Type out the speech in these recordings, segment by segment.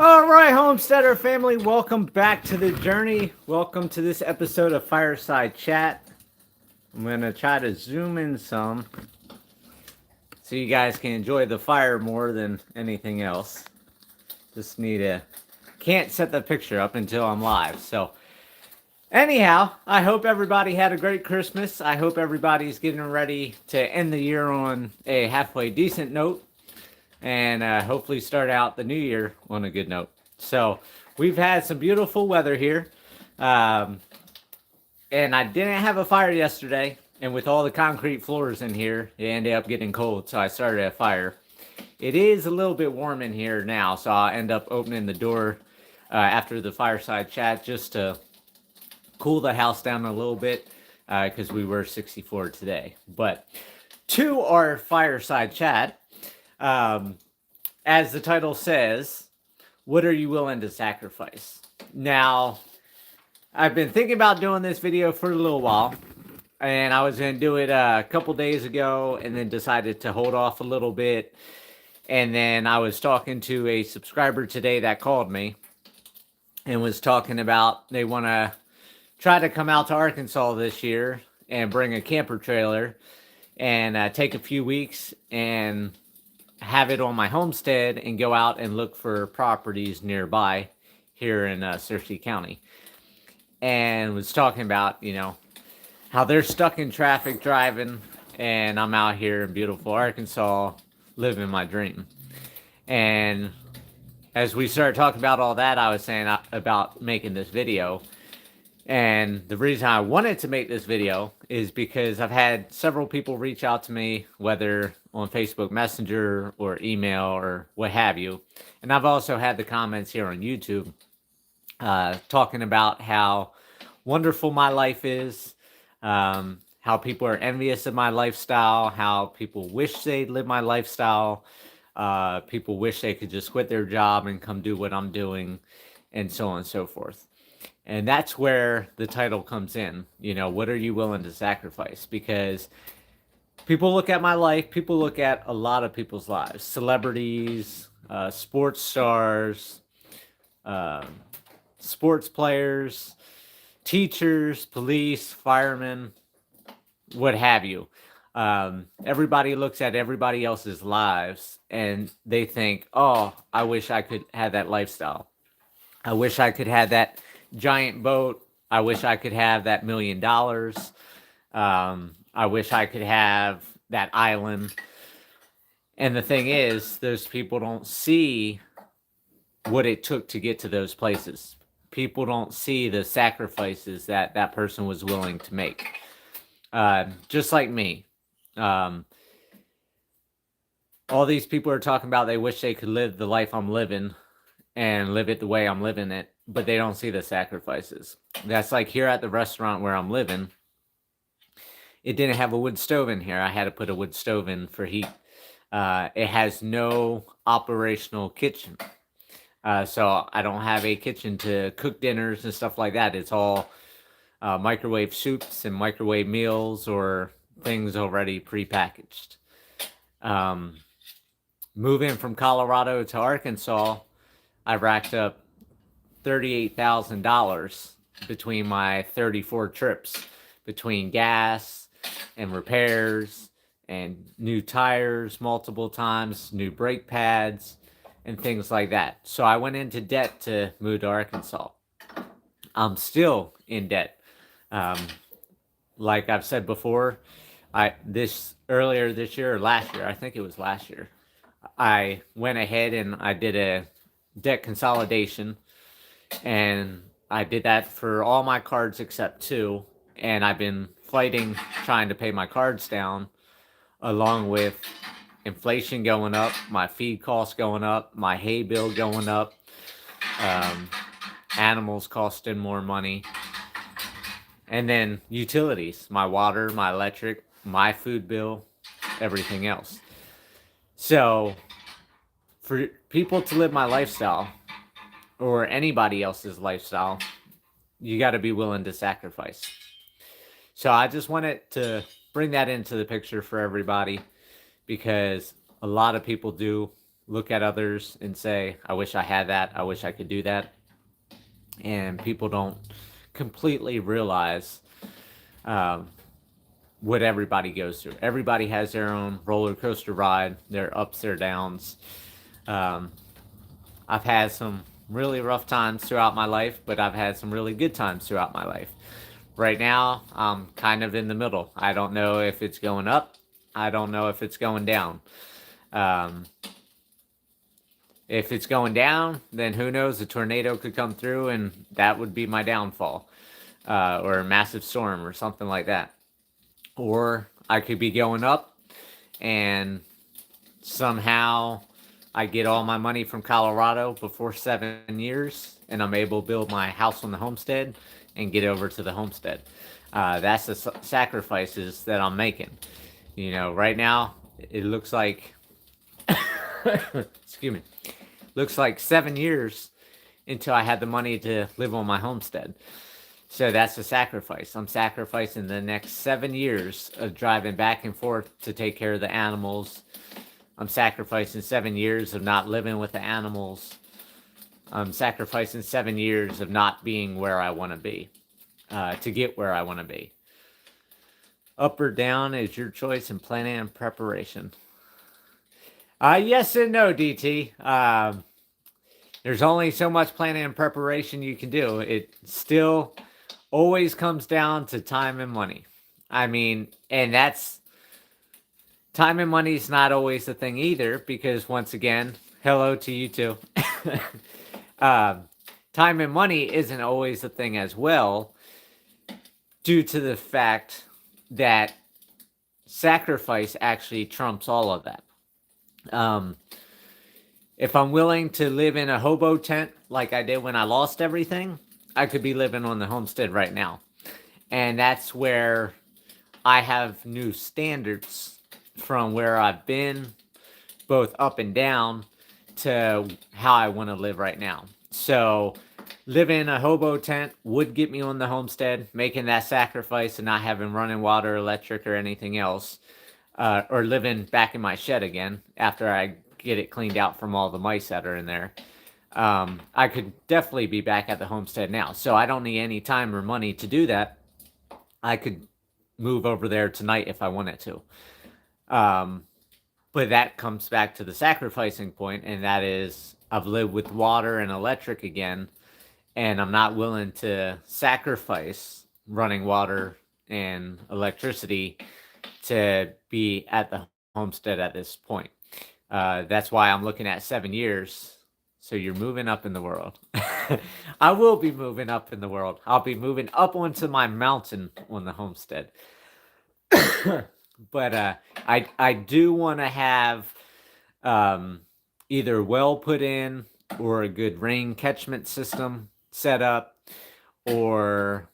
All right, Homesteader family, welcome back to the journey. Welcome to this episode of Fireside Chat. I'm going to try to zoom in some so you guys can enjoy the fire more than anything else. Just need to, can't set the picture up until I'm live. So, anyhow, I hope everybody had a great Christmas. I hope everybody's getting ready to end the year on a halfway decent note. And hopefully start out the new year on a good note. So we've had some beautiful weather here, and I didn't have a fire yesterday, and with all the concrete floors in here, it ended up getting cold, so I started a fire. It is a little bit warm in here now, so I'll end up opening the door after the fireside chat just to cool the house down a little bit, because we were 64 today. But to our fireside chat, as the title says, what are you willing to sacrifice? Now, I've been thinking about doing this video for a little while, and I was going to do it a couple days ago and then decided to hold off a little bit. And then I was talking to a subscriber today that called me and was talking about they want to try to come out to Arkansas this year and bring a camper trailer and take a few weeks and have it on my homestead and go out and look for properties nearby here in Searcy County. And was talking about, how they're stuck in traffic driving, and I'm out here in beautiful Arkansas living my dream. And as we started talking about all that, I was saying about making this video. And the reason I wanted to make this video is because I've had several people reach out to me, whether on Facebook Messenger or email or what have you. And I've also had the comments here on YouTube talking about how wonderful my life is, how people are envious of my lifestyle, how people wish they'd live my lifestyle, people wish they could just quit their job and come do what I'm doing, and so on and so forth. And that's where the title comes in. What are you willing to sacrifice? Because people look at my life, people look at a lot of people's lives. Celebrities, sports stars, sports players, teachers, police, firemen, what have you. Everybody looks at everybody else's lives and they think, oh, I wish I could have that lifestyle. I wish I could have that giant boat. I wish I could have that $1 million. I wish I could have that island. And the thing is, those people don't see what it took to get to those places. People don't see the sacrifices that that person was willing to make. Just like me. All these people are talking about they wish they could live the life I'm living and live it the way I'm living it, but they don't see the sacrifices. That's like here at the restaurant where I'm living. It didn't have a wood stove in here. I had to put a wood stove in for heat. It has no operational kitchen. So I don't have a kitchen to cook dinners and stuff like that. It's all microwave soups and microwave meals or things already prepackaged. Moving from Colorado to Arkansas, I racked up $38,000 between my 34 trips, between gas and repairs and new tires multiple times, new brake pads, and things like that. So I went into debt to move to Arkansas. I'm still in debt. Like I've said before, earlier this year or last year, I think it was last year, I went ahead and I did a debt consolidation, and I did that for all my cards except 2, and I've been fighting trying to pay my cards down, along with inflation going up, my feed costs going up, my hay bill going up, animals costing more money, and then utilities, my water, my electric, my food bill, everything else. So for people to live my lifestyle or anybody else's lifestyle, you got to be willing to sacrifice. So I just wanted to bring that into the picture for everybody, because a lot of people do look at others and say, I wish I had that. I wish I could do that. And people don't completely realize what everybody goes through. Everybody has their own roller coaster ride, their ups, their downs. I've had some really rough times throughout my life, but I've had some really good times throughout my life. Right now, I'm kind of in the middle. I don't know if it's going up. I don't know if it's going down. If it's going down, then who knows? A tornado could come through and that would be my downfall, or a massive storm or something like that. Or I could be going up and somehow I get all my money from Colorado before 7 years and I'm able to build my house on the homestead and get over to the homestead. That's the sacrifices that I'm making. You know, right now it looks like, excuse me, looks like 7 years until I had the money to live on my homestead. So that's a sacrifice. I'm sacrificing the next 7 years of driving back and forth to take care of the animals. I'm sacrificing 7 years of not living with the animals. I'm sacrificing 7 years of not being where I want to be, to get where I want to be. Up or down is your choice in planning and preparation. Yes and no, DT. There's only so much planning and preparation you can do. It still always comes down to time and money. I mean, and that's, time and money is not always the thing either, because once again, hello to you too. Time and money isn't always the thing as well, due to the fact that sacrifice actually trumps all of that. If I'm willing to live in a hobo tent like I did when I lost everything, I could be living on the homestead right now. And that's where I have new standards from where I've been, both up and down, to how I want to live right now. So living in a hobo tent would get me on the homestead, making that sacrifice and not having running water, electric, or anything else, or living back in my shed again after I get it cleaned out from all the mice that are in there. I could definitely be back at the homestead now. So I don't need any time or money to do that. I could move over there tonight if I wanted to. But that comes back to the sacrificing point, and that is I've lived with water and electric again, and I'm not willing to sacrifice running water and electricity to be at the homestead at this point. That's why I'm looking at 7 years. So you're moving up in the world. I will be moving up in the world. I'll be moving up onto my mountain on the homestead. But I do want to have either well put in or a good rain catchment system set up, or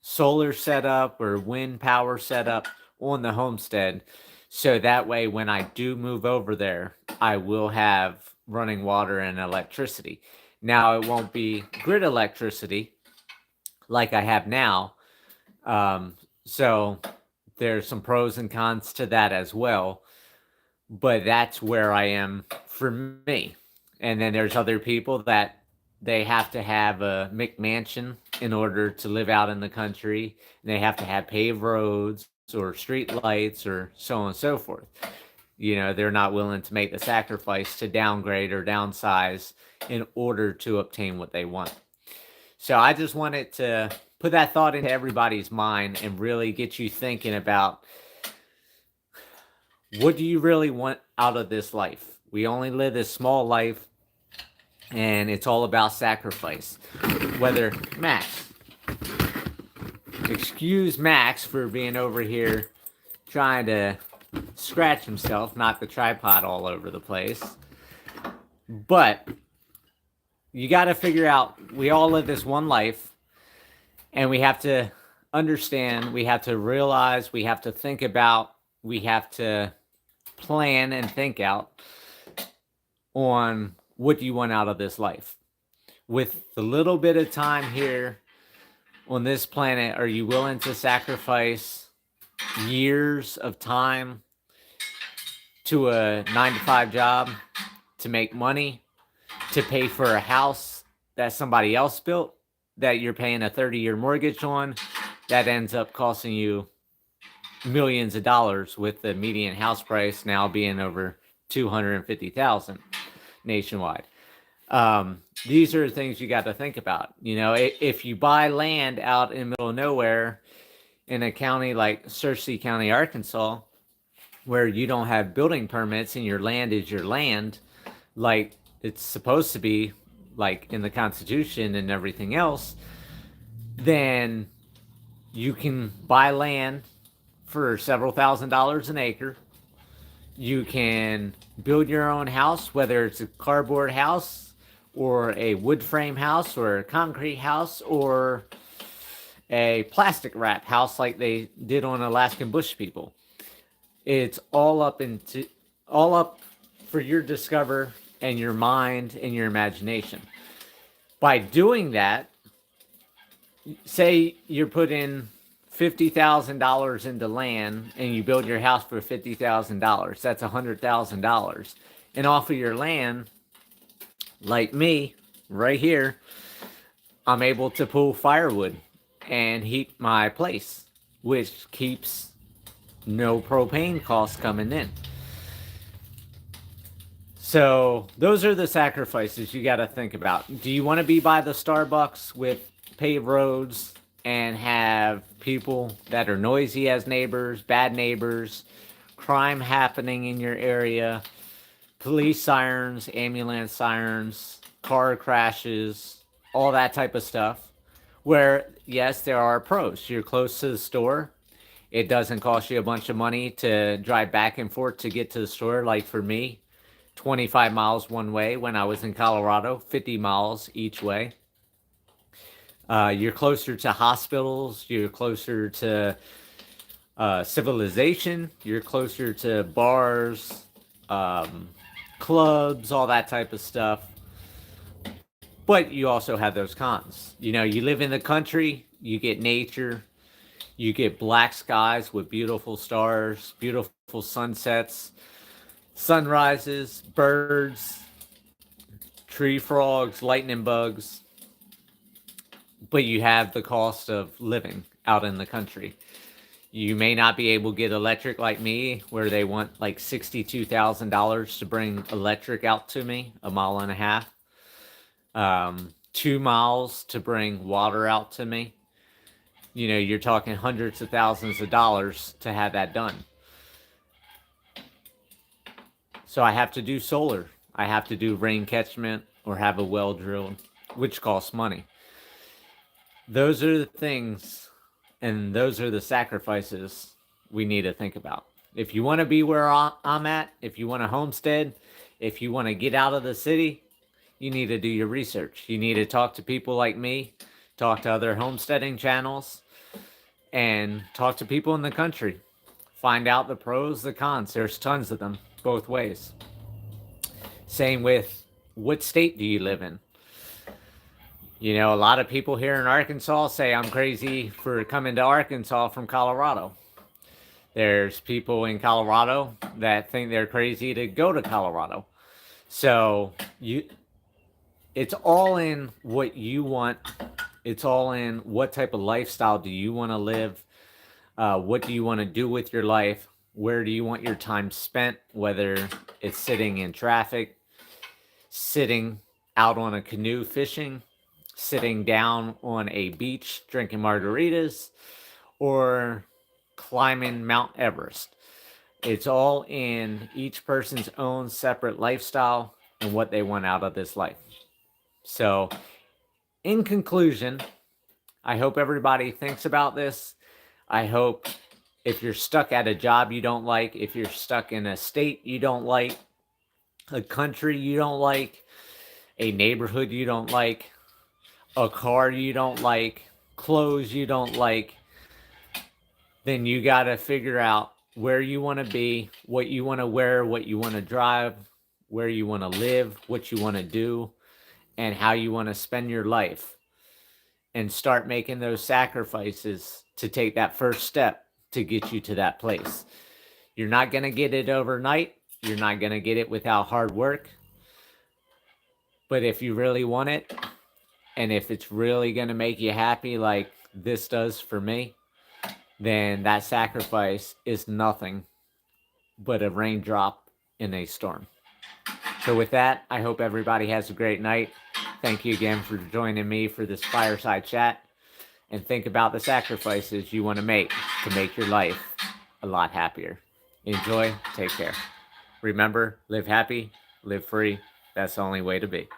solar set up, or wind power set up on the homestead. So that way, when I do move over there, I will have running water and electricity. Now, it won't be grid electricity like I have now. So there's some pros and cons to that as well. But that's where I am for me. And then there's other people that they have to have a McMansion in order to live out in the country. And they have to have paved roads or street lights or so on and so forth. You know, they're not willing to make the sacrifice to downgrade or downsize in order to obtain what they want. So I just wanted to put that thought into everybody's mind and really get you thinking about, what do you really want out of this life? We only live this small life, and it's all about sacrifice. Whether Max, excuse Max for being over here trying to scratch himself, knock the tripod all over the place. But you got to figure out, we all live this one life, and we have to understand, we have to realize, we have to think about, we have to plan and think out on what you want out of this life. With the little bit of time here on this planet, are you willing to sacrifice years of time to a 9-to-5 job, to make money, to pay for a house that somebody else built, that you're paying a 30-year mortgage on, that ends up costing you millions of dollars, with the median house price now being over $250,000 nationwide. These are things you got to think about. You know, if you buy land out in the middle of nowhere in a county like Searcy County, Arkansas, where you don't have building permits and your land is your land, like it's supposed to be, like in the Constitution and everything else, then you can buy land for several $1,000s an acre. You can build your own house, whether it's a cardboard house or a wood frame house or a concrete house or a plastic wrap house like they did on Alaskan Bush people. It's all up for your discover and your mind and your imagination. By doing that, say you're putting $50,000 into land and you build your house for $50,000. That's $100,000. And off of your land, like me, right here, I'm able to pull firewood and heat my place, which keeps no propane costs coming in. So those are the sacrifices you got to think about. Do you want to be by the Starbucks with paved roads and have people that are noisy as neighbors, bad neighbors, crime happening in your area, police sirens, ambulance sirens, car crashes, all that type of stuff? Where, yes, there are pros. You're close to the store. It doesn't cost you a bunch of money to drive back and forth to get to the store. Like for me, 25 miles one way when I was in Colorado, 50 miles each way. You're closer to hospitals. You're closer to civilization. You're closer to bars, clubs, all that type of stuff. But you also have those cons. You know, you live in the country, you get nature, you get black skies with beautiful stars, beautiful sunsets, sunrises, birds, tree frogs, lightning bugs. But you have the cost of living out in the country. You may not be able to get electric like me, where they want like $62,000 to bring electric out to me, 1.5 miles. 2 miles to bring water out to me. You know, you're talking hundreds of thousands of dollars to have that done. So I have to do solar. I have to do rain catchment or have a well drilled, which costs money. Those are the things, and those are the sacrifices we need to think about. If you want to be where I'm at, if you want to homestead, if you want to get out of the city, you need to do your research. You need to talk to people like me, talk to other homesteading channels, and talk to people in the country. Find out the pros, the cons. There's tons of them both ways. Same with what state do you live in? You know, a lot of people here in Arkansas say I'm crazy for coming to Arkansas from Colorado. There's people in Colorado that think they're crazy to go to Colorado. So it's all in what you want. It's all in what type of lifestyle do you want to live? What do you want to do with your life? Where do you want your time spent? Whether it's sitting in traffic, sitting out on a canoe fishing, sitting down on a beach drinking margaritas, or climbing Mount Everest. It's all in each person's own separate lifestyle and what they want out of this life. So, in conclusion, I hope everybody thinks about this. I hope if you're stuck at a job you don't like, if you're stuck in a state you don't like, a country you don't like, a neighborhood you don't like, a car you don't like, clothes you don't like, then you got to figure out where you want to be, what you want to wear, what you want to drive, where you want to live, what you want to do, and how you want to spend your life. And start making those sacrifices to take that first step to get you to that place. You're not going to get it overnight. You're not going to get it without hard work. But if you really want it, and if it's really going to make you happy like this does for me, then that sacrifice is nothing but a raindrop in a storm. So with that, I hope everybody has a great night. Thank you again for joining me for this fireside chat. And think about the sacrifices you want to make your life a lot happier. Enjoy. Take care. Remember, live happy, live free. That's the only way to be.